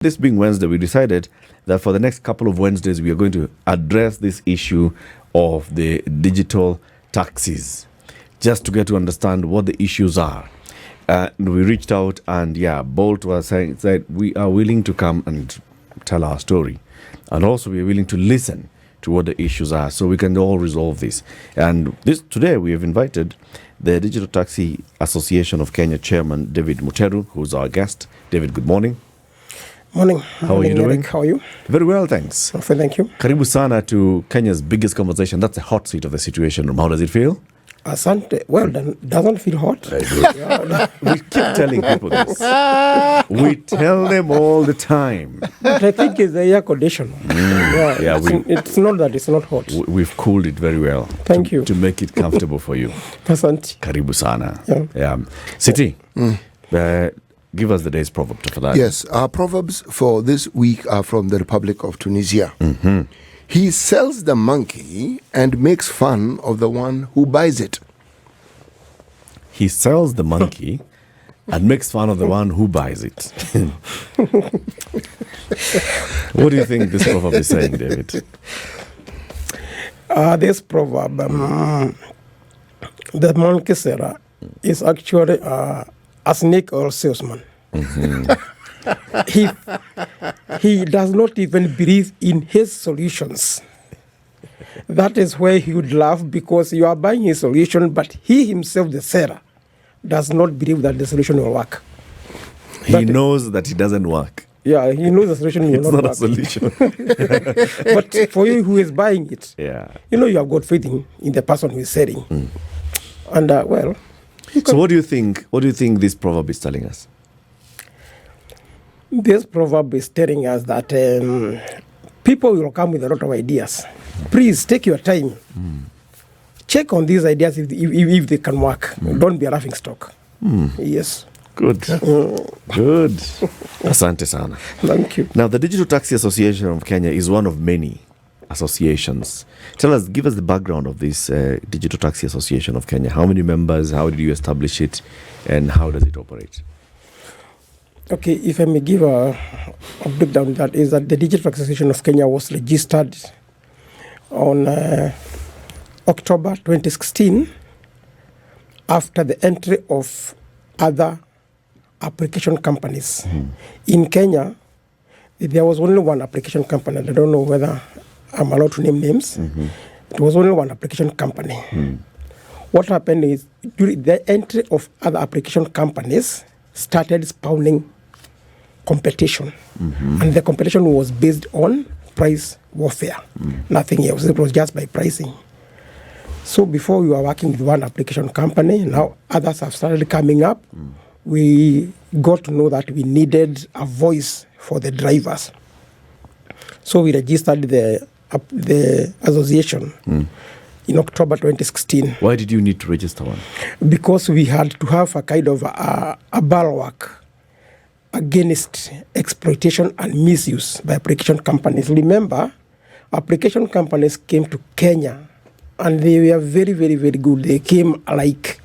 This being Wednesday, we decided that for the next couple of Wednesdays, we are going to address this issue of the digital taxis, just to get to understand what the issues are. We reached out and, Bolt was saying that we are willing to come and tell our story. And also we are willing to listen to what the issues are so we can all resolve this. And today we have invited the Digital Taxi Association of Kenya Chairman, David Mutheu, who's our guest. David, good morning. Morning. How are you doing? How are you? Very well, thanks. Okay, thank you. Karibu sana to Kenya's biggest conversation. That's the hot seat of the Situation Room. How does it feel? Asante. Well, doesn't feel hot. We keep telling people this. We tell them all the time. But I think it's the air conditioner. It's not that it's not hot. We've cooled it very well. Thank you. To make it comfortable for you. Asante. Karibu sana. Yeah. Siti, give us the day's proverb for that. Yes, our proverbs for this week are from the Republic of Tunisia. Mm-hmm. He sells the monkey and makes fun of the one who buys it. He sells the monkey and makes fun of the one who buys it. What do you think this proverb is saying, David? This proverb, the monkey seller is actually a snake oil salesman. Mm-hmm. He does not even believe in his solutions. That is where he would laugh, because you are buying his solution, but he himself, the seller, does not believe that the solution will work. He knows that it doesn't work. Yeah, he knows the solution will not work. It's not a solution. But for you who is buying it, you have got faith in the person who is selling. And so what do you think? What do you think this proverb is telling us? This proverb is telling us that people will come with a lot of ideas. Please take your time. Check on these ideas if they can work. Don't be a laughing stock. Yes. Good. Good. Asante sana. Thank you. Now, the Digital Taxi Association of Kenya is one of many associations. Give us the background of this Digital Taxi Association of Kenya. How many members? How did you establish it? And how does it operate? Okay, if I may give a breakdown, that is that the Digital Taxi Association of Kenya was registered on October 2016 after the entry of other application companies. In Kenya, there was only one application company. I don't know whether I'm allowed to name names. It was only one application company. What happened is, during the entry of other application companies started spawning competition. And the competition was based on price warfare. Nothing else. It was just by pricing. So before we were working with one application company, now others have started coming up. We got to know that we needed a voice for the drivers. So we registered the association in October 2016. Why did you need to register one? Because we had to have a kind of a bulwark against exploitation and misuse by application companies. Remember, application companies came to Kenya and they were very, very, very good. They came like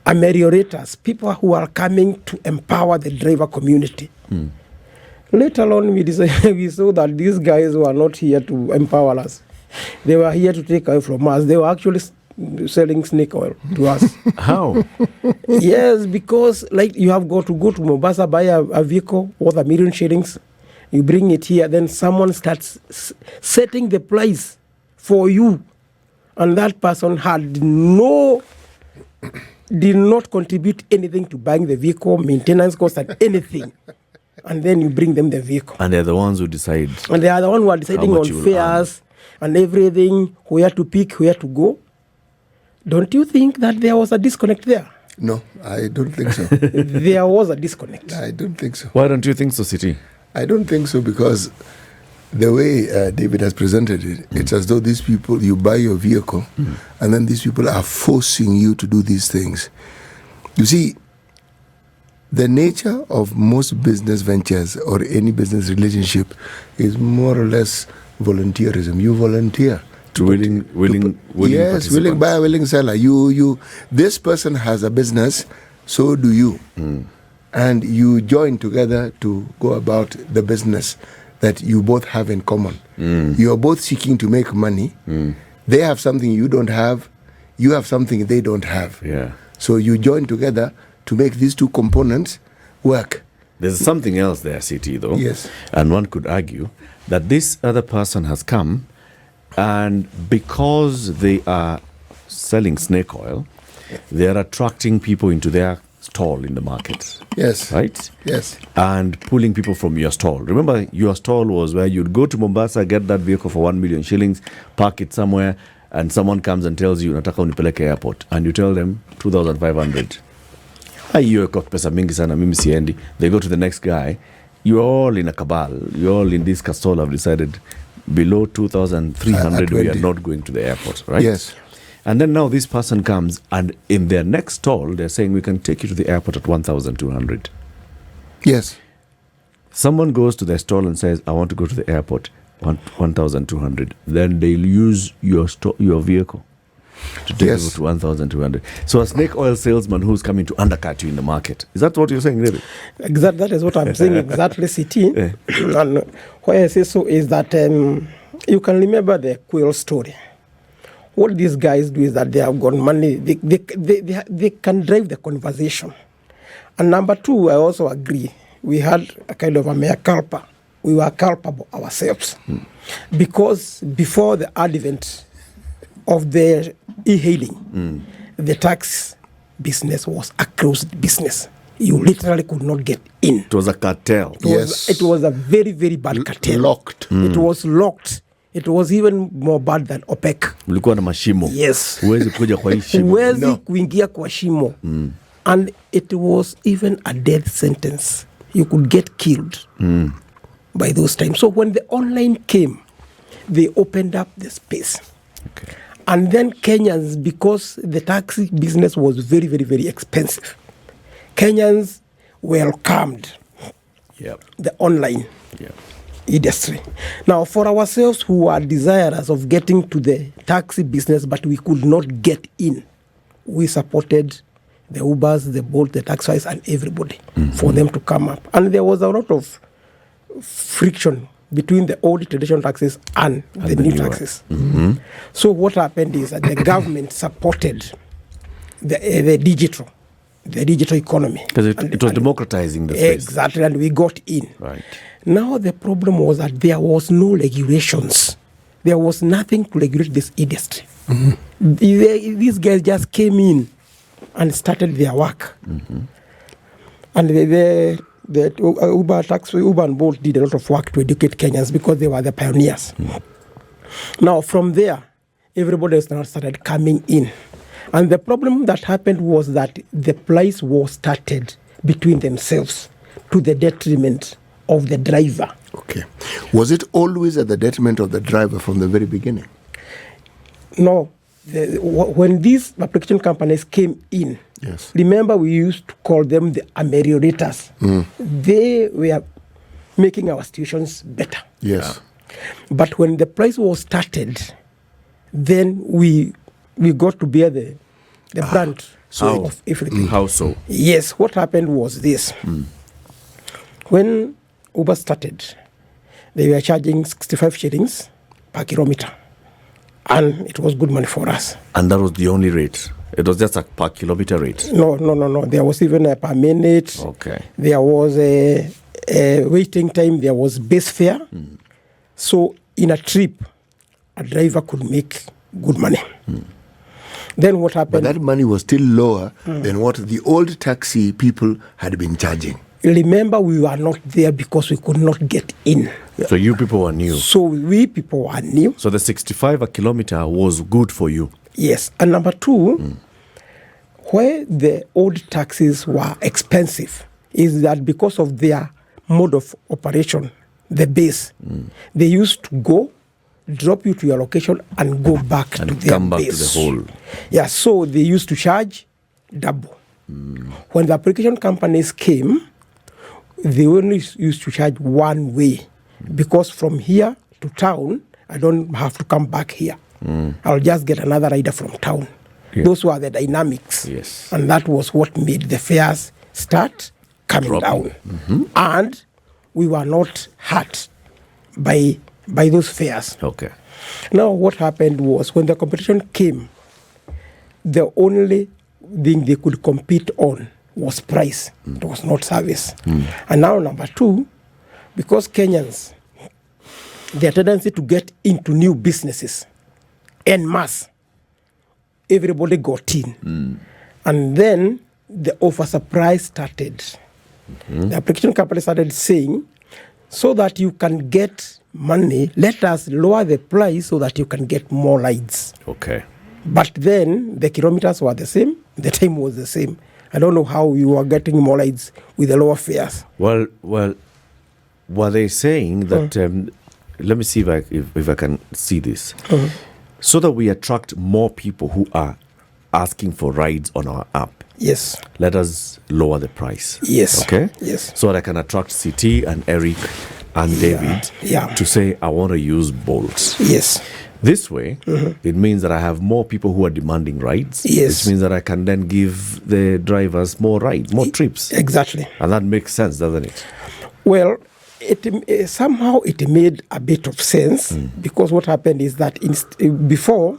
ameliorators, people who are coming to empower the driver community. Later on, we saw that these guys were not here to empower us. They were here to take away from us. They were actually selling snake oil to us. How? Yes, because you have got to go to Ombaso, buy a vehicle worth $1 million shillings. You bring it here, then someone starts setting the price for you. And that person did not contribute anything to buying the vehicle, maintenance costs, and anything. And then you bring them the vehicle. And they're the ones who decide. And they are the ones who are deciding on fares and everything, where to pick, where to go. Don't you think that there was a disconnect there? No, I don't think so. There was a disconnect. I don't think so. Why don't you think so, Siti? I don't think so, because the way David has presented it, it's as though these people, you buy your vehicle, and then these people are forcing you to do these things. You see, the nature of most business ventures or any business relationship is more or less volunteerism. You volunteer. Willing yes, willing buyer, willing seller. This person has a business, so do you. and you join together to go about the business that you both have in common. You are both seeking to make money. They have something you don't have. You have something they don't have. Yeah. So you join together to make these two components work. There's something else there, CT, though. Yes. And one could argue that this other person has come, and because they are selling snake oil, they are attracting people into their stall in the market. Yes. Right? Yes. And pulling people from your stall. Remember, your stall was where you'd go to Mombasa, get that vehicle for 1 million shillings, park it somewhere, and someone comes and tells you, nataka unipeleke airport. And you tell them, 2,500. Hiyo iko pesa mingi sana, mimi siendi. They go to the next guy. You're all in a cabal. You're all in this stall have decided below 2,300 we are not going to the airport, right? Yes. And then now this person comes, and in their next stall, they're saying, we can take you to the airport at 1,200. Yes. Someone goes to their stall and says, I want to go to the airport, 1,200. Then they'll use your vehicle to take you to 1,200. So a snake oil salesman who's coming to undercut you in the market. Is that what you're saying, really? Exactly. That is what I'm saying, exactly, CT. And why I say so is that you can remember the Quill story. What these guys do is that they have got money. They can drive the conversation. And number two, I also agree. We had a kind of a mea culpa. We were culpable ourselves. Because before the advent of the e-hailing, the tax business was a closed business. You literally could not get in. It was a cartel. It was a very, very bad cartel. Locked. It was locked. It was even more bad than OPEC. Mlikuwa na mashimo. Yes. Huwezi kuja kwa hii shimo. Huwezi kuingia kwa shimo. And it was even a death sentence. You could get killed by those times. So when the online came, they opened up the space. Okay. And then Kenyans, because the taxi business was very, very, very expensive, Kenyans welcomed the online industry. Now, for ourselves who are desirous of getting to the taxi business, but we could not get in, we supported the Ubers, the Bolt, the taxis, and everybody for them to come up. And there was a lot of friction between the old traditional taxes and the new taxes. So what happened is that the government supported the digital economy. Because it was democratizing the space. Exactly, and we got in. Right. Now the problem was that there was no regulations. There was nothing to regulate this industry. These guys just came in and started their work. And the Uber and Bolt did a lot of work to educate Kenyans because they were the pioneers. Now from there, everybody else now started coming in. And the problem that happened was that the price war started between themselves to the detriment of the driver. Okay. Was it always at the detriment of the driver from the very beginning? No. When these application companies came in, remember we used to call them the ameliorators. They were making our situations better. Yes. But when the price war started, then we got to bear the brunt of everything. How so? Yes, what happened was this. When Uber started, they were charging 65 shillings per kilometer. And it was good money for us. And that was the only rate? It was just a per kilometer rate? No. There was even a per minute. Okay. There was a waiting time. There was base fare. So in a trip, a driver could make good money. Then what happened? But that money was still lower than what the old taxi people had been charging. Remember, we were not there because we could not get in. So you people were new? So we people were new. So the 65 a kilometer was good for you? Yes. And number two, where the old taxis were expensive is that because of their mode of operation, the base, they used to go, drop you to your location and go back and to their come back base. to the hole. Yeah, so they used to charge double. When the application companies came, they only used to charge one way because from here to town, I don't have to come back here. I'll just get another rider from town. Those were the dynamics. Yes. And that was what made the fares start coming down. And we were not hurt by those fares. Okay. Now, what happened was when the competition came, the only thing they could compete on was price. It was not service. And now, number two, because Kenyans, their tendency to get into new businesses en masse, everybody got in. And then the oversupply started. The application company started saying, so that you can get money, let us lower the price so that you can get more rides. Okay. But then the kilometers were the same, the time was the same. I don't know how you are getting more rides with the lower fares. Well, were they saying that, let me see if I can see this, so that we attract more people who are asking for rides on our app. Yes. Let us lower the price. Yes. Okay? Yes. So that I can attract CT and Eric and David to say, I want to use Bolt. Yes. This way, it means that I have more people who are demanding rides. Yes. Which means that I can then give the drivers more rides, more trips. Exactly. And that makes sense, doesn't it? Well, somehow it made a bit of sense because what happened is that before,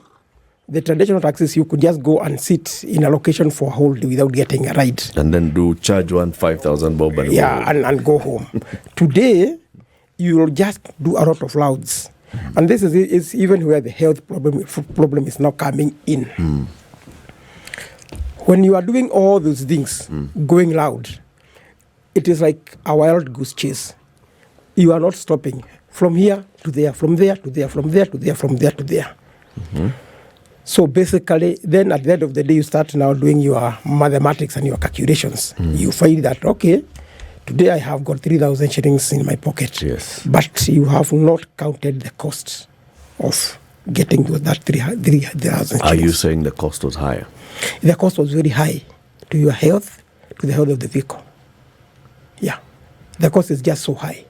the traditional taxis, you could just go and sit in a location for a whole day without getting a ride. And then charge 5,000 bob and and go home. Today, you will just do a lot of louds. And this is even where the health problem is now coming in. When you are doing all those things, going loud, it is like a wild goose chase. You are not stopping. From here to there, from there to there, from there to there, from there to there. So basically, then at the end of the day, you start now doing your mathematics and your calculations. You find that, okay, today I have got 3,000 shillings in my pocket. Yes. But you have not counted the cost of getting to that 3,000 shillings. Are you saying the cost was higher? The cost was very high to your health, to the health of the vehicle. Yeah. The cost is just so high.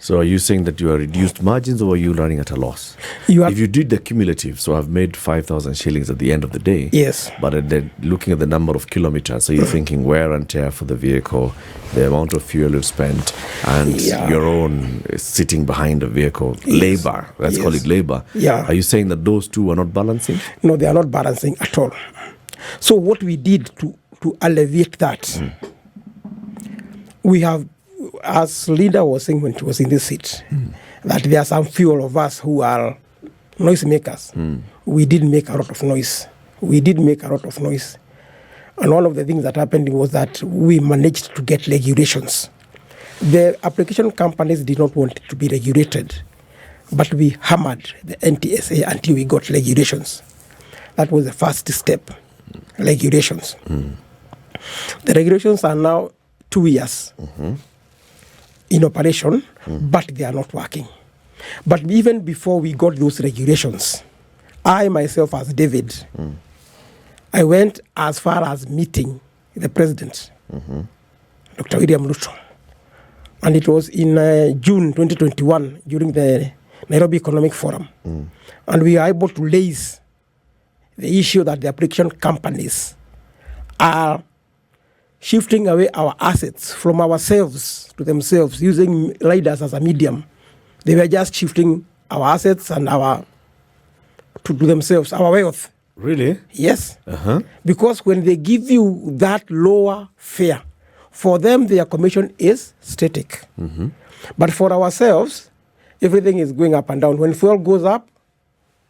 So are you saying that you are reduced margins or are you running at a loss? If you did the cumulative, so I've made 5,000 shillings at the end of the day. Yes. But then looking at the number of kilometers, so you're thinking wear and tear for the vehicle, the amount of fuel you've spent, and your own sitting behind the vehicle, labor, let's call it labor. Yeah. Are you saying that those two are not balancing? No, they are not balancing at all. So what we did to alleviate that, we have, as Linda was saying when she was in this seat, that there are some few of us who are noisemakers. We did make a lot of noise. And one of the things that happened was that we managed to get regulations. The application companies did not want it to be regulated, but we hammered the NTSA until we got regulations. That was the first step, regulations. The regulations are now 2 years in operation, but they are not working. But even before we got those regulations, I myself as David, I went as far as meeting the president, Dr. William Ruto. And it was in June 2021 during the Nairobi Economic Forum. And we were able to raise the issue that the application companies are shifting away our assets from ourselves to themselves, using riders as a medium. They were just shifting our assets and to themselves, our wealth. Really? Yes. Because when they give you that lower fare, for them their commission is static. But for ourselves, everything is going up and down. When fuel goes up,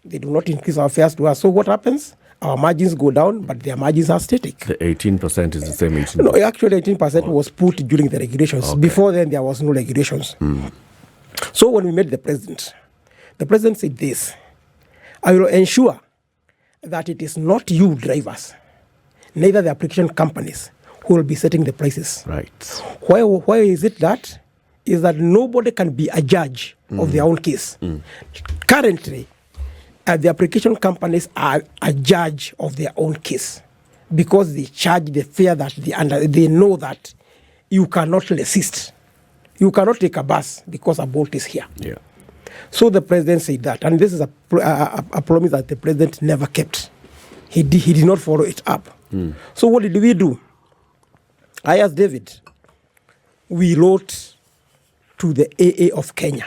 they do not increase our fares to us. So what happens? Our margins go down, but their margins are static. The 18% is the same 18%? No, actually 18% was put during the regulations. Okay. Before then, there was no regulations. So when we met the president said this: I will ensure that it is not you drivers, neither the application companies, who will be setting the prices. Right. Why is it that? Is that nobody can be a judge of their own case. Currently, the application companies are a judge of their own case because they charge the fare that they know that you cannot resist. You cannot take a bus because a Bolt is here. Yeah. So the president said that, and this is a promise that the president never kept. He did not follow it up. So what did we do? I asked David, we wrote to the AA of Kenya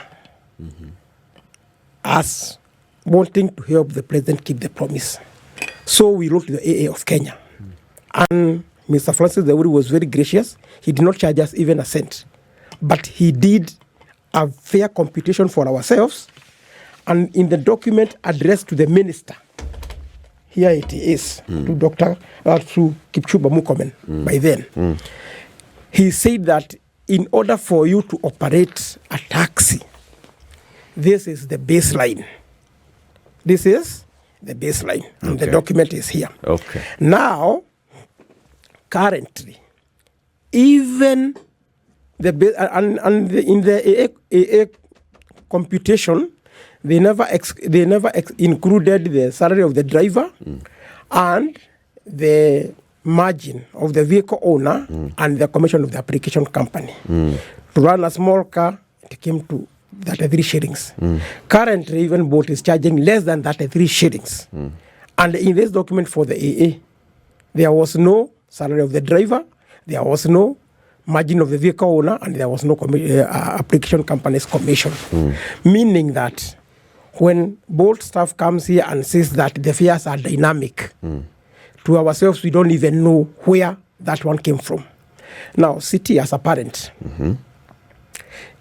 as wanting to help the president keep the promise. So we wrote to the AA of Kenya. And Mr. Francis Zawuri was very gracious. He did not charge us even a cent. But he did a fair computation for ourselves. And in the document addressed to the minister, here it is, to to Kipchumba Murkomen by then. He said that in order for you to operate a taxi, this is the baseline. This is the baseline. And the document is here. Okay. Now, currently, even in the AA computation, they never included the salary of the driver and the margin of the vehicle owner and the commission of the application company. To run a small car, it came to 33 shillings. Currently, even Bolt is charging less than 33 shillings. And in this document for the AA, there was no salary of the driver, there was no margin of the vehicle owner, and there was no application company's commission. Meaning that when Bolt staff comes here and says that the fares are dynamic, to ourselves, we don't even know where that one came from. Now, City as a parent,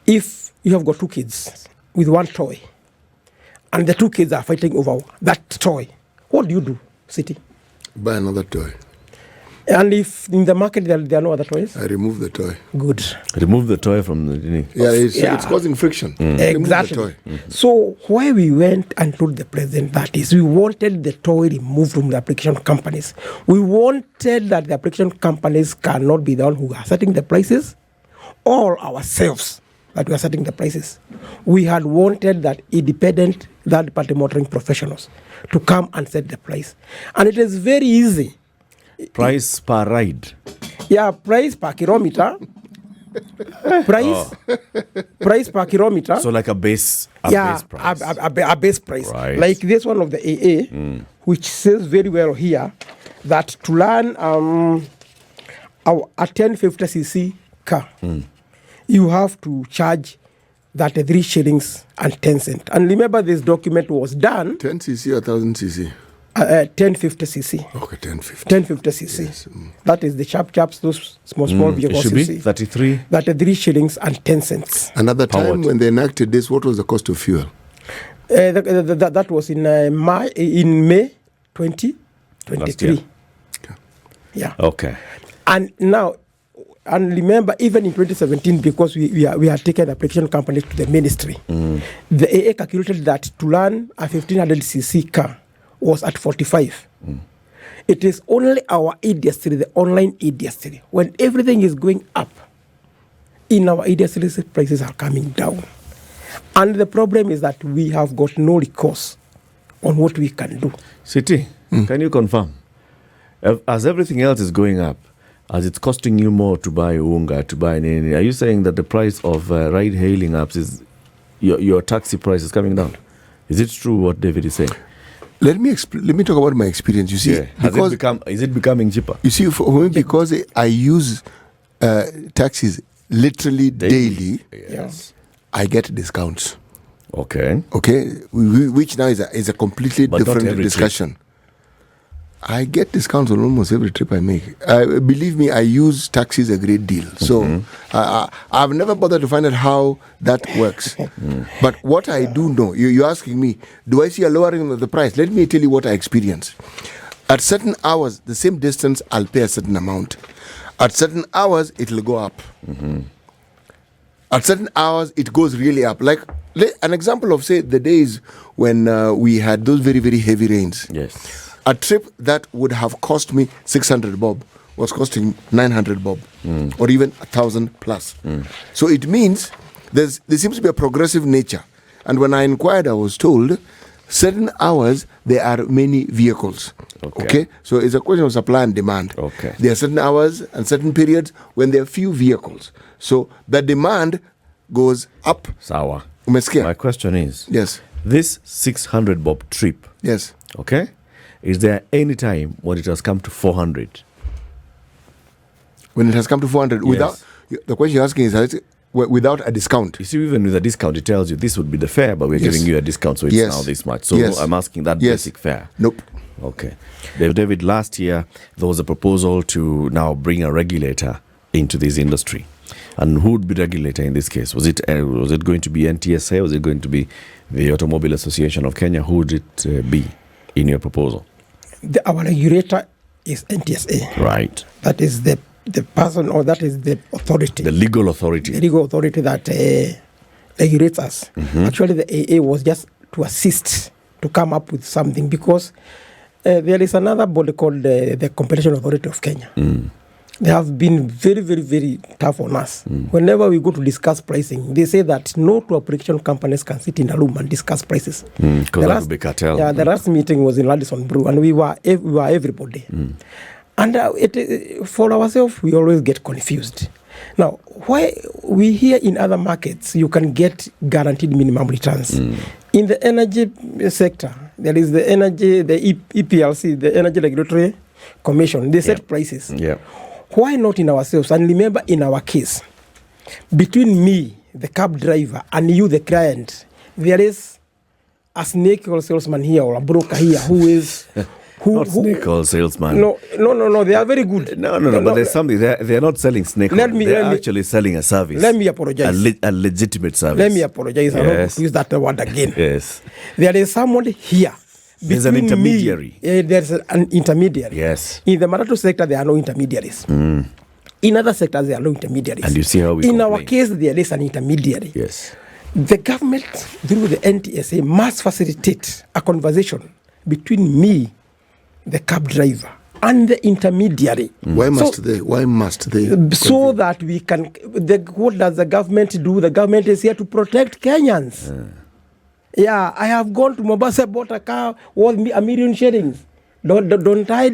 if you have got two kids with one toy, and the two kids are fighting over that toy, what do you do, City? Buy another toy. And if in the market there are no other toys? I remove the toy. Good. Remove the toy from the... It's causing friction. Exactly. So why we went and told the president that is, we wanted the toy removed from the application companies. We wanted that the application companies cannot be the one who are setting the prices, or ourselves that we are setting the prices. We had wanted that independent third-party motoring professionals to come and set the price. And it is very easy. Price per ride. Yeah, price per kilometer. Price per kilometer. So like a base price. A base price. Right. Like this one of the AA, which says very well here that to run a 1050cc car, you have to charge 33 shillings and 10 cents. And remember, this document was done 10cc or 1000cc? 1050cc. Okay, 1050. 1050cc. Yes. That is the chaps, those small vehicles. It should be 33 shillings and 10 cents. Another time when they enacted this, what was the cost of fuel? That was in May 2023. Okay. Yeah. Okay. And now, and remember, even in 2017, because we had taken application companies to the ministry, the AA calculated that to run a 1500cc car was at 45. It is only our industry, the online industry, when everything is going up, in our industry, prices are coming down. And the problem is that we have got no recourse on what we can do. City, can you confirm? As everything else is going up, as it's costing you more to buy unga, to buy nini, are you saying that the price of ride-hailing apps is, your taxi price is coming down? Is it true what David is saying? Let me talk about my experience. You see, is it becoming cheaper? You see, for me, because I use taxis literally daily, yes, I get discounts. Okay. Which now is a completely different discussion. Trip. I get discounts on almost every trip I make. Believe me, I use taxis a great deal. So I've never bothered to find out how that works. But what I do know, you're asking me, do I see a lowering of the price? Let me tell you what I experience. At certain hours, the same distance, I'll pay a certain amount. At certain hours, it'll go up. At certain hours, it goes really up. Like an example of, say, the days when we had those very, very heavy rains. Yes. A trip that would have cost me 600 bob was costing 900 bob, or even 1,000 plus. So it means there seems to be a progressive nature. And when I inquired, I was told certain hours there are many vehicles. Okay. So it's a question of supply and demand. Okay. There are certain hours and certain periods when there are few vehicles. So the demand goes up. Sawa. Umesikia? My question is, yes, this 600 bob trip, yes, okay, is there any time when it has come to 400? When it has come to 400, yes. The question you're asking is without a discount. You see, even with a discount, it tells you this would be the fare, but we're giving you a discount, so it's now this much. So I'm asking that basic fare. Nope. Okay. David, last year, there was a proposal to now bring a regulator into this industry. And who would be regulator in this case? Was it going to be NTSA? Was it going to be the Automobile Association of Kenya? Who would it be in your proposal? Our regulator is NTSA. Right. That is the person, or that is the authority. The legal authority. The legal authority that regulates us. Mm-hmm. Actually, the AA was just to assist to come up with something, because there is another body called the Competition Authority of Kenya. They have been very, very, very tough on us. Whenever we go to discuss pricing, they say that no two application companies can sit in a room and discuss prices. Because that would be cartel. Yeah, the last meeting was in Radisson Brew, and we were everybody. And for ourselves, we always get confused. Now, why we here in other markets, you can get guaranteed minimum returns. In the energy sector, there is the EPLC, the Energy Regulatory Commission. They set prices. Yeah. Why not in ourselves? And remember, in our case, between me, the cab driver, and you, the client, there is a snake oil salesman here, or a broker here, who is... Not snake oil salesman. No, they are very good. No, but there's something. They're not selling snake oil. They're actually selling a service. Let me apologize. A legitimate service. Let me apologize. I don't use that word again. Yes. There is someone here. There's an intermediary. There's an intermediary. Yes. In the Matatu sector, there are no intermediaries. In other sectors, there are no intermediaries. And you see how we In complain. our case, there is an intermediary. Yes. The government, through the NTSA, must facilitate a conversation between me, the cab driver, and the intermediary. Why must they? So that we can... what does the government do? The government is here to protect Kenyans. Yeah, I have gone to Ombaso, bought a car worth $1 million shillings. Don't I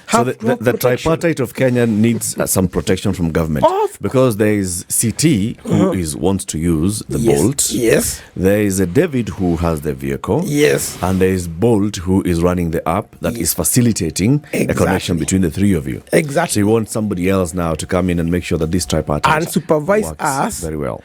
have so the tripartite of Kenya needs some protection from government, because there is CT who wants to use the Bolt. Yes. There is a David who has the vehicle. Yes. And there is Bolt who is running the app that is facilitating a connection between the three of you. Exactly. So you want somebody else now to come in and make sure that this tripartite and supervise works us very well.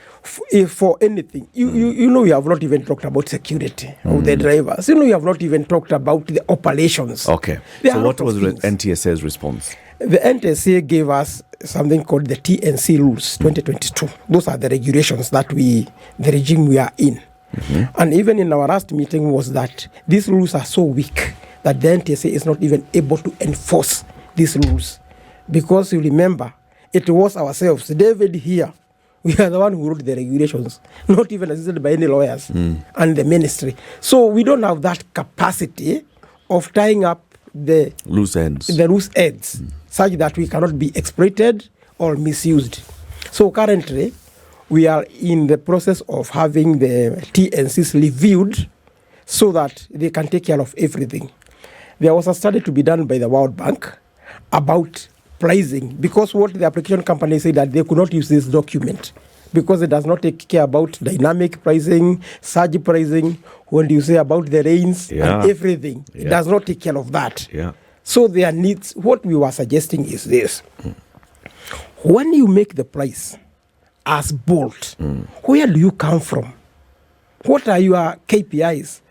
For anything. You know, we have not even talked about security of the drivers. You know, we have not even talked about the operations. Okay. So what was NTSA's response? The NTSA gave us something called the TNC Rules 2022. Those are the regulations that the regime we are in. And even in our last meeting was that these rules are so weak that the NTSA is not even able to enforce these rules. Because you remember, it was ourselves, David here, we are the one who wrote the regulations, not even assisted by any lawyers and the ministry. So we don't have that capacity of tying up the loose ends, such that we cannot be exploited or misused. So currently, we are in the process of having the TNCs reviewed so that they can take care of everything. There was a study to be done by the World Bank about pricing, because what the application company said that they could not use this document because it does not take care about dynamic pricing, surge pricing, when you say about the rains and everything. It does not take care of that. So there needs, what we were suggesting is this. When you make the price as Bolt, where do you come from? What are your KPIs?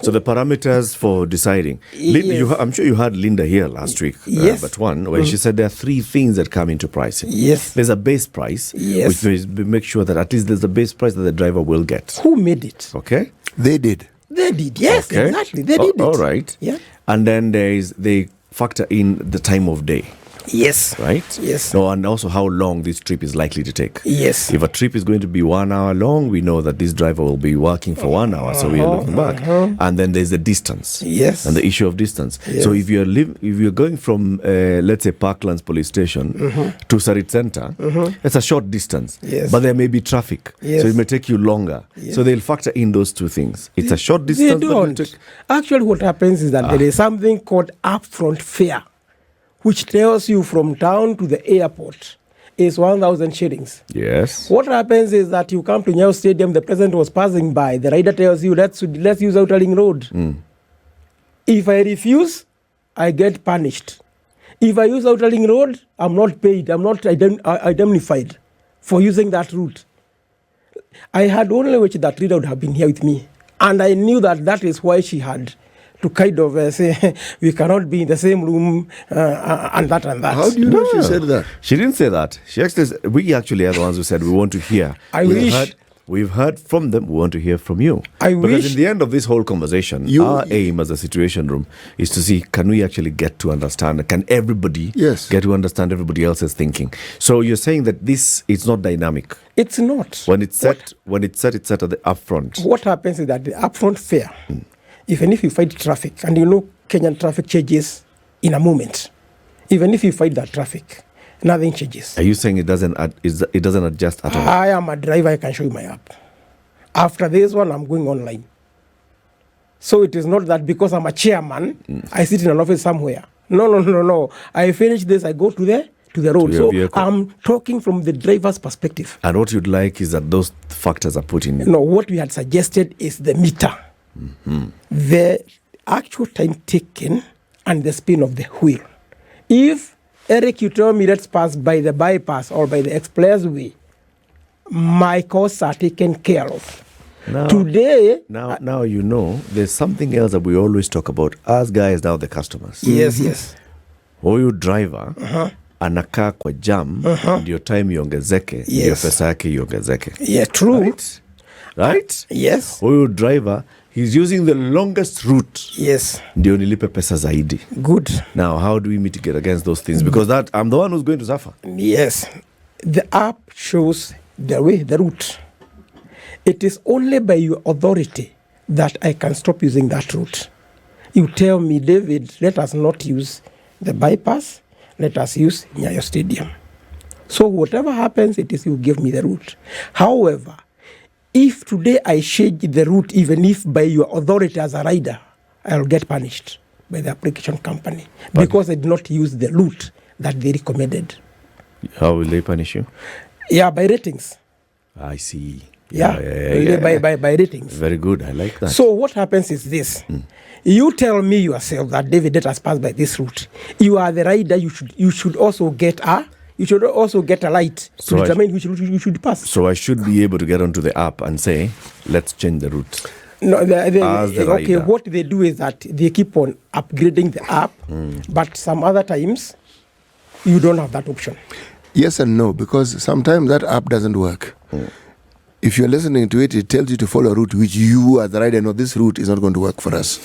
So the parameters for deciding. I'm sure you had Linda here last week, but where she said there are three things that come into pricing. Yes. There's a base price, which is make sure that at least there's a base price that the driver will get. Who made it? Okay. They did. Yes, exactly. They did it. All right. Yeah. And then they factor in the time of day. Yes. Right? Yes. No, and also how long this trip is likely to take. Yes. If a trip is going to be 1 hour long, we know that this driver will be working for 1 hour, so we are looking back. And then there's the distance. Yes. And the issue of distance. Yes. So if you're going from, let's say, Parklands Police Station to Sarit Center, it's a short distance. Yes. But there may be traffic. Yes. So it may take you longer. Yes. So they'll factor in those two things. It's a short distance. They don't. Actually, what happens is that there is something called upfront fare, which tells you from town to the airport is 1,000 shillings. Yes. What happens is that you come to Nyayo Stadium, the president was passing by, the rider tells you, let's use Outer Ring Road. If I refuse, I get punished. If I use Outer Ring Road, I'm not paid, I'm not indemnified. for using that route. I had only wished that Rita would have been here with me. And I knew that is why she had to kind of say, we cannot be in the same room and that and that. How do you know she said that? She didn't say that. We actually are the ones who said we want to hear. We've heard from them. We want to hear from you. Because in the end of this whole conversation, our aim as a situation room is to see, can we actually get to understand? Can everybody get to understand everybody else's thinking? So you're saying that this is not dynamic. It's not. When it's set, it's set at the upfront. What happens is that the upfront fare, even if you fight traffic, and you know Kenyan traffic changes in a moment, even if you fight that traffic, nothing changes. Are you saying it doesn't adjust at all? I am a driver. I can show you my app. After this one, I'm going online. So it is not that because I'm a chairman, I sit in an office somewhere. No. I finish this, I go to the road. So vehicle. I'm talking from the driver's perspective. And what you'd like is that those factors are put in. No, what we had suggested is the meter. Mm-hmm. The actual time taken and the spin of the wheel. If Eric, you tell me let's pass by the bypass or by the expressway, my costs are taken care of. Today... Now you know, there's something else that we always talk about. Us guys, now the customers. Yes. Huyu driver, anakaa kwa jam, ndio time iongezeke, ndio pesa yake iongezeke. Yeah, true. Right? Yes. Huyu driver, he's using the longest route. Yes. Ndio nilipe pesa zaidi. Good. Now, how do we mitigate against those things? Because I'm the one who's going to suffer. Yes. The app shows the way, the route. It is only by your authority that I can stop using that route. You tell me, David, let us not use the bypass. Let us use Nyayo Stadium. So whatever happens, it is you give me the route. However, if today I change the route, even if by your authority as a rider, I'll get punished by the application company because I did not use the route that they recommended. How will they punish you? Yeah, by ratings. I see. Yeah. By ratings. Very good. I like that. So what happens is this. You tell me yourself that David, let us pass by this route. You are the rider. You should also get a light to determine which route you should pass. So I should be able to get onto the app and say, let's change the route. No, okay, what they do is that they keep on upgrading the app, but some other times you don't have that option. Yes and no, because sometimes that app doesn't work. If you're listening to it, it tells you to follow a route which you as the rider know this route is not going to work for us.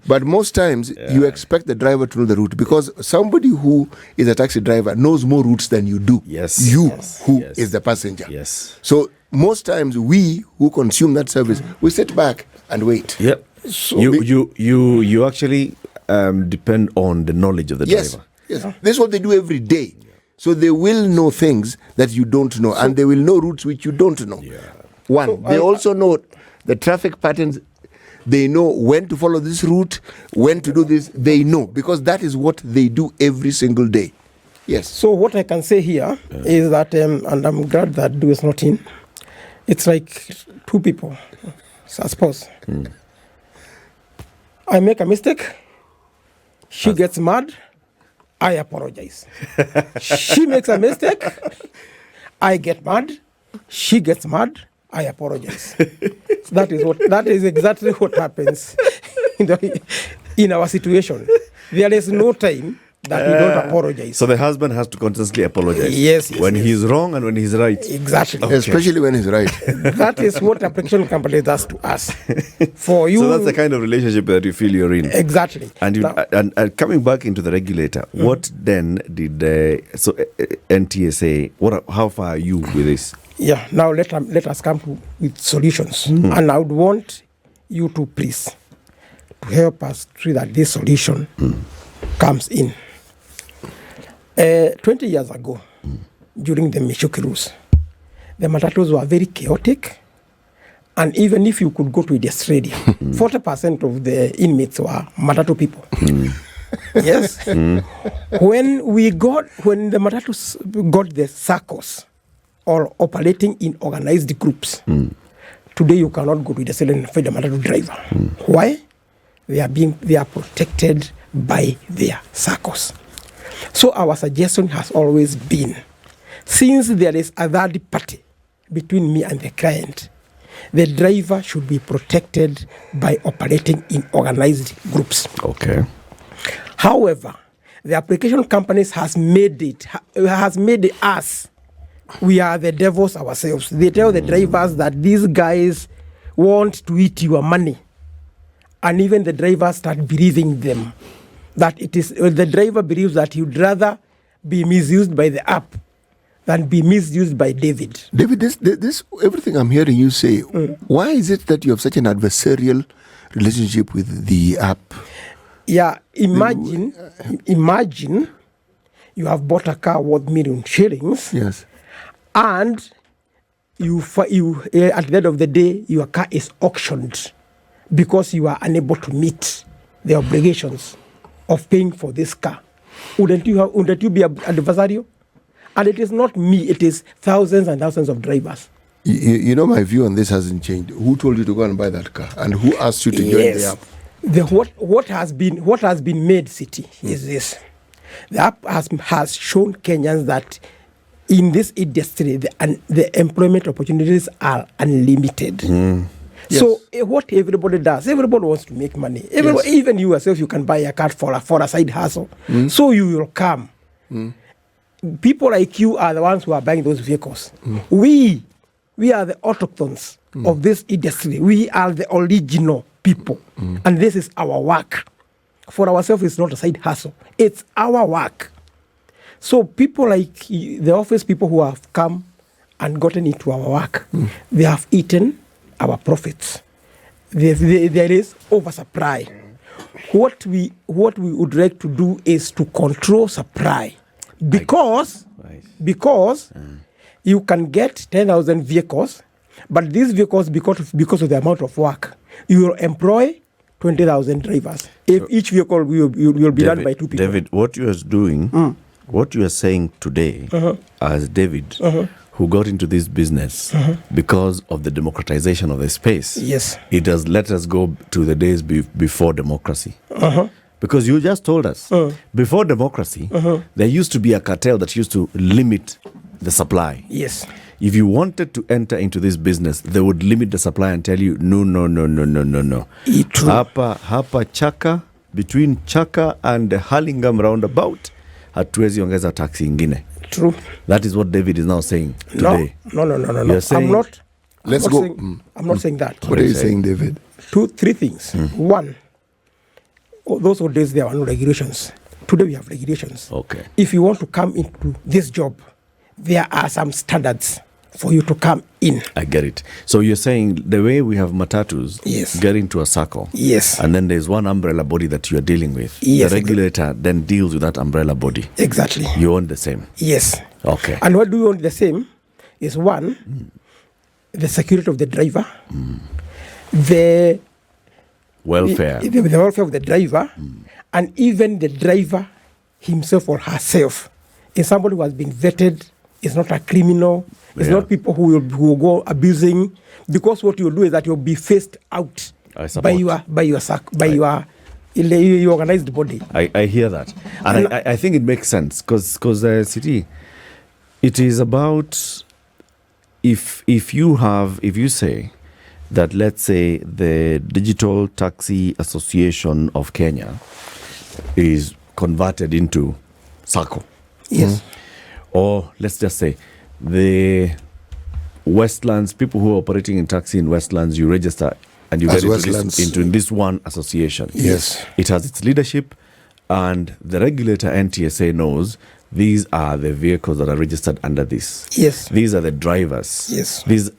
But most times you expect the driver to know the route because somebody who is a taxi driver knows more routes than you do. Yes. Who is the passenger. Yes. So most times we who consume that service, we sit back and wait. Yep. So you actually depend on the knowledge of the driver. Yes. This is what they do every day. So they will know things that you don't know, and they will know routes which you don't know. Yeah. They also know the traffic patterns. They know when to follow this route, when to do this. They know, because that is what they do every single day. Yes. So what I can say here is that, and I'm glad that Du is not in, it's like two people, so I suppose. I make a mistake, she gets mad, I apologize. She makes a mistake, I get mad, she gets mad, I apologize. That is exactly what happens in our situation. There is no time that we don't apologize. So the husband has to constantly apologize. Yes. When he's wrong and when he's right. Exactly. Okay. Especially when he's right. That is what application company does to us. For you. So that's the kind of relationship that you feel you're in. Exactly. And and coming back into the regulator, what then did NTSA? How far are you with this? Yeah. Now let us come with solutions, and I would want you to please to help us see that this solution comes in. 20 years ago, during the TNC Rules, the matatus were very chaotic, and even if you could go to the stadium, 40% of the inmates were matatu people. Yes. When the matatus got the circles or operating in organized groups, today you cannot go to the stadium and find a matatu driver. Why? They are protected by their circles. So our suggestion has always been, Since there is a third party between me and the client, the driver should be protected by operating in organized groups. Okay. However, the application companies has made us, we are the devils ourselves. They tell the drivers that these guys want to eat your money, and even the drivers start believing them. That it is the driver believes that he'd rather be misused by the app than be misused by David. David, this everything I'm hearing you say, why is it that you have such an adversarial relationship with the app? Yeah, imagine you have bought a car worth million shillings. Yes. And you at the end of the day, your car is auctioned because you are unable to meet the obligations of paying for this car. Wouldn't you be adversarial? And it is not me, it is thousands and thousands of drivers. You know, my view on this hasn't changed. Who told you to go and buy that car? And who asked you to join the app? What has been made, City, is this. The app has shown Kenyans that in this industry, the employment opportunities are unlimited. Yes. So what everybody does, everybody wants to make money. Yes. Even you yourself, you can buy a car for a side hustle. So you will come. People like you are the ones who are buying those vehicles. We are the autochthones of this industry. We are the original people. And this is our work. For ourselves, it's not a side hustle. It's our work. So people like the office people who have come and gotten into our work, they have eaten our profits. There is oversupply. What we would like to do is to control supply. Because you can get 10,000 vehicles, but these vehicles, because of the amount of work, you will employ 20,000 drivers. If each vehicle will be done by two people. David, what you are doing, what you are saying today, as David, who got into this business because of the democratization of the space, yes, it has let us go to the days before democracy. Because you just told us, before democracy, there used to be a cartel that used to limit the supply. Yes. If you wanted to enter into this business, they would limit the supply and tell you, no. Hapa Chaka, between Chaka and the Hurlingham roundabout, hatuwezi ongeza taxi ingine. True. That is what David is now saying today. No. You're saying, I'm not. Let's go. I'm not saying that. What are you saying, David? Three things. One, those old days there were no regulations. Today we have regulations. Okay. If you want to come into this job, there are some standards for you to come in. I get it. So you're saying the way we have matatus Yes. get into a circle. Yes. And then there's one umbrella body that you're dealing with. Yes, The regulator then deals with that umbrella body. Exactly. You own the same. Yes. Okay. And what do you want the same is one, the security of the driver, the Welfare. the welfare of the driver, and even the driver himself or herself is somebody who has been vetted, is not a criminal, it's not people who will go abusing, because what you'll do is that you'll be phased out by your organized body. I hear that. And I think it makes sense because City, it is about if you say that, let's say, the Digital Taxi Association of Kenya is converted into SACCO. Yes. Or let's just say the Westlands, people who are operating in taxi in Westlands, you register and you As get Westlands. into this one association. Yes. It has its leadership, and the regulator NTSA knows these are the vehicles that are registered under this. Yes. These are the drivers. Yes. This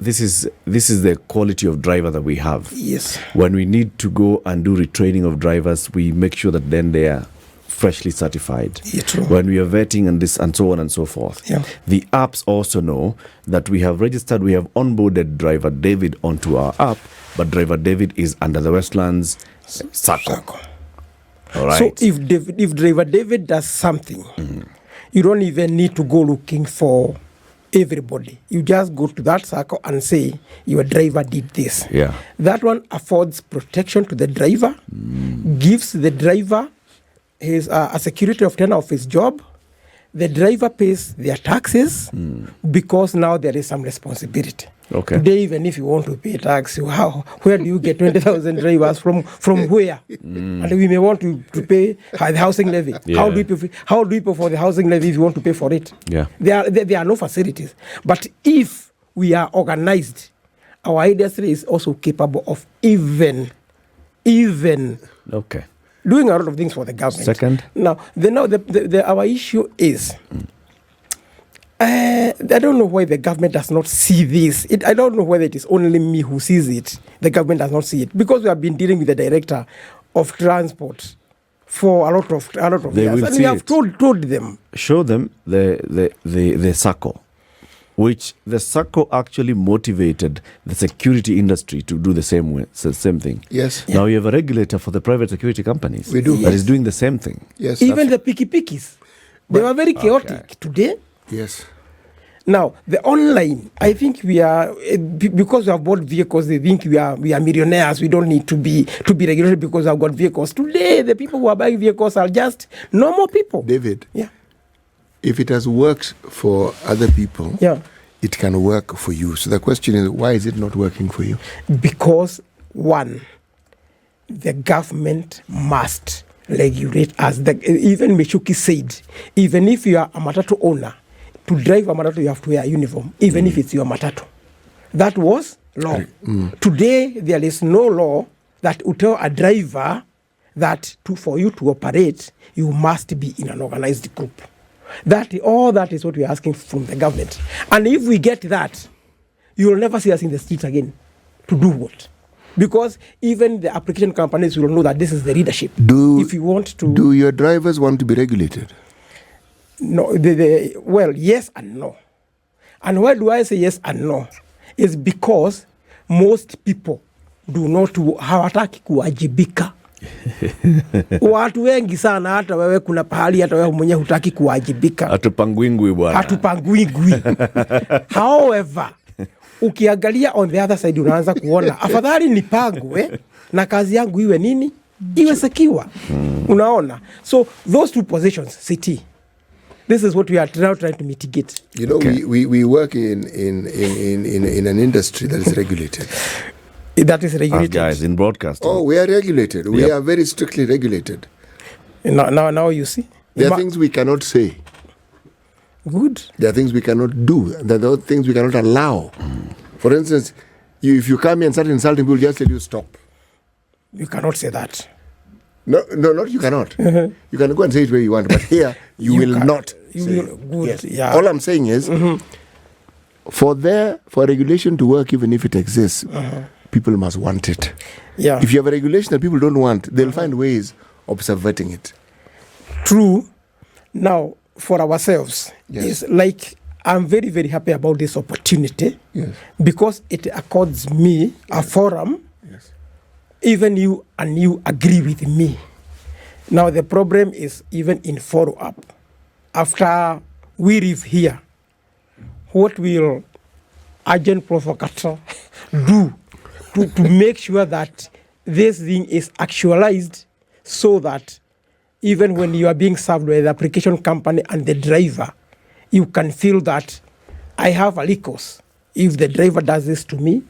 is the quality of driver that we have. Yes. When we need to go and do retraining of drivers, we make sure that then they are freshly certified. Yeah, true. When we are vetting and this and so on and so forth. Yeah. The apps also know that we have onboarded driver David onto our app, but driver David is under the Westlands SACCO. All right. So if driver David does something, you don't even need to go looking for everybody. You just go to that circle and say your driver did this. Yeah. That one affords protection to the driver, gives the driver his a security of tenure of his job, the driver pays their taxes because now there is some responsibility. Okay. Today, even if you want to pay tax, where do you get 20,000 drivers from where? And we may want to pay the housing levy. Yeah. How do we pay for the housing levy if you want to pay for it? Yeah. There are no facilities. But if we are organized, our industry is also capable of even Okay. doing a lot of things for the government. Second. Now, our issue is, I don't know why the government does not see this. I don't know whether it is only me who sees it. The government does not see it because we have been dealing with the director of transport for a lot of They years, will and see we have it. told them. Show them the SACCO, which the SACCO actually motivated the security industry to do the same thing. Yes. Now you have a regulator for the private security companies. We do. That is doing the same thing. Yes. Even the pikis, they were very chaotic today. Yes. Now, the online, I think we are, because we have bought vehicles, they think we are millionaires. We don't need to be regulated because I've got vehicles. Today, the people who are buying vehicles are just normal people. David, Yeah. if it has worked for other people, Yeah. it can work for you. So the question is, why is it not working for you? Because, one, the government must regulate us. Even Michuki said, even if you are a matatu owner, to drive a matatu, you have to wear a uniform, even if it's your matatu. That was law. Today, there is no law that will tell a driver that for you to operate, you must be in an organized group. All that is what we are asking from the government. And if we get that, you will never see us in the streets again. To do what? Because even the application companies will know that this is the leadership. If you want to... Do your drivers want to be regulated? No, well, yes and no. And why do I say yes and no? It's because most people do not hawataki kuwajibika. Watu wengi sana, hata wewe kuna pahali hata wewe mwenyewe hutaki kuwajibika. Hatupangwingwi bwana. Hatupangwingwi. However, ukiangalia on the other side unaanza kuona afadhali nipangwe na kazi yangu iwe nini? Iwe secure. Unaona? So those two positions, CT. This is what we are now trying to mitigate. You know, Okay. we work in an industry that is regulated. That is Us regulated. guys in broadcasting. Oh, we are regulated. We Yep. are very strictly regulated. Now you see. There are things we cannot say. Good. There are things we cannot do. There are things we cannot allow. For instance, if you come here and start insulting people, just tell you stop. You cannot say that. No, not you cannot. You can go and say it where you want, but here you will can- not. You say will. it. Good. Yes. Yeah. All I'm saying is, for regulation to work, even if it exists, people must want it. Yeah. If you have a regulation that people don't want, they'll find ways of subverting it. True. Now, for ourselves, Yes. is like I'm very, very happy about this opportunity Yes. because it accords me a forum. Yes. Even you agree with me. Now the problem is even in follow-up. After we leave here, what will Agent Provocateur do to make sure that this thing is actualized so that even when you are being served by the application company and the driver, you can feel that I have a recourse if the driver does this to me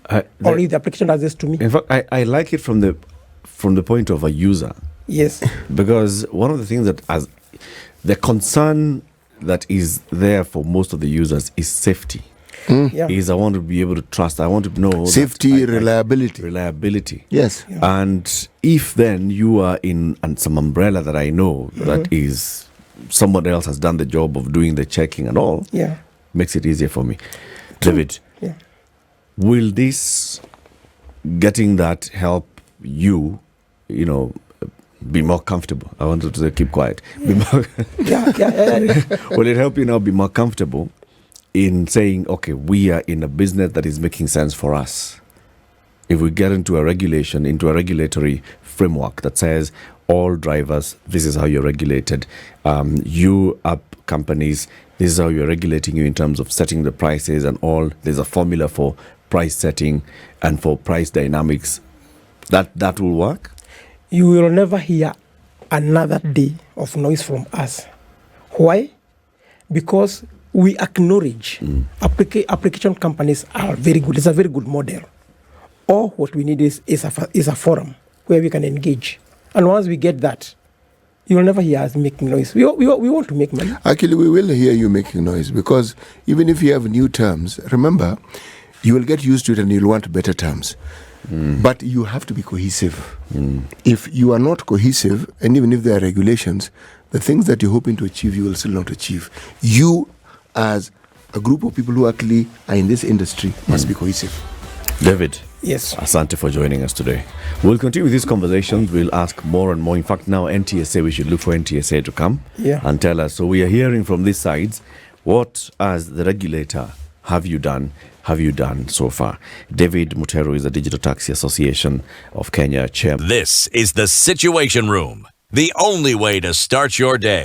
or if the application does this to me. In fact, I like it from the point of a user. Yes. Because one of the things that as the concern that is there for most of the users is safety. Yeah. Is I want to be able to trust. I want to know Safety, that reliability. Yes. And if then you are in some umbrella that I know that is someone else has done the job of doing the checking and all, Yeah. makes it easier for me. David, Yeah. will this getting that help you, be more comfortable? I wanted to say keep quiet. Be more Yeah. will it help you now be more comfortable in saying, okay, we are in a business that is making sense for us? If we get into a regulatory framework that says all drivers, this is how you're regulated. You app companies, this is how you're regulating you in terms of setting the prices and all. There's a formula for price setting and for price dynamics. That will work? You will never hear another day of noise from us. Why? because we acknowledge application companies are very good. It's a very good model. All what we need is a forum where we can engage. And once we get that, you will never hear us making noise. We want to make money. Actually, we will hear you making noise because even if you have new terms, remember, you will get used to it and you'll want better terms. But you have to be cohesive. If you are not cohesive, and even if there are regulations, the things that you're hoping to achieve, you will still not achieve. You, as a group of people who actually are in this industry, must be cohesive. David. Yes. Asante for joining us today. We'll continue with these conversations. We'll ask more and more. In fact, now NTSA, we should look for NTSA to come and tell us. So we are hearing from these sides, what as the regulator have you done so far? David Mutheu is the Digital Taxi Association of Kenya chairman. This is the Situation Room, the only way to start your day.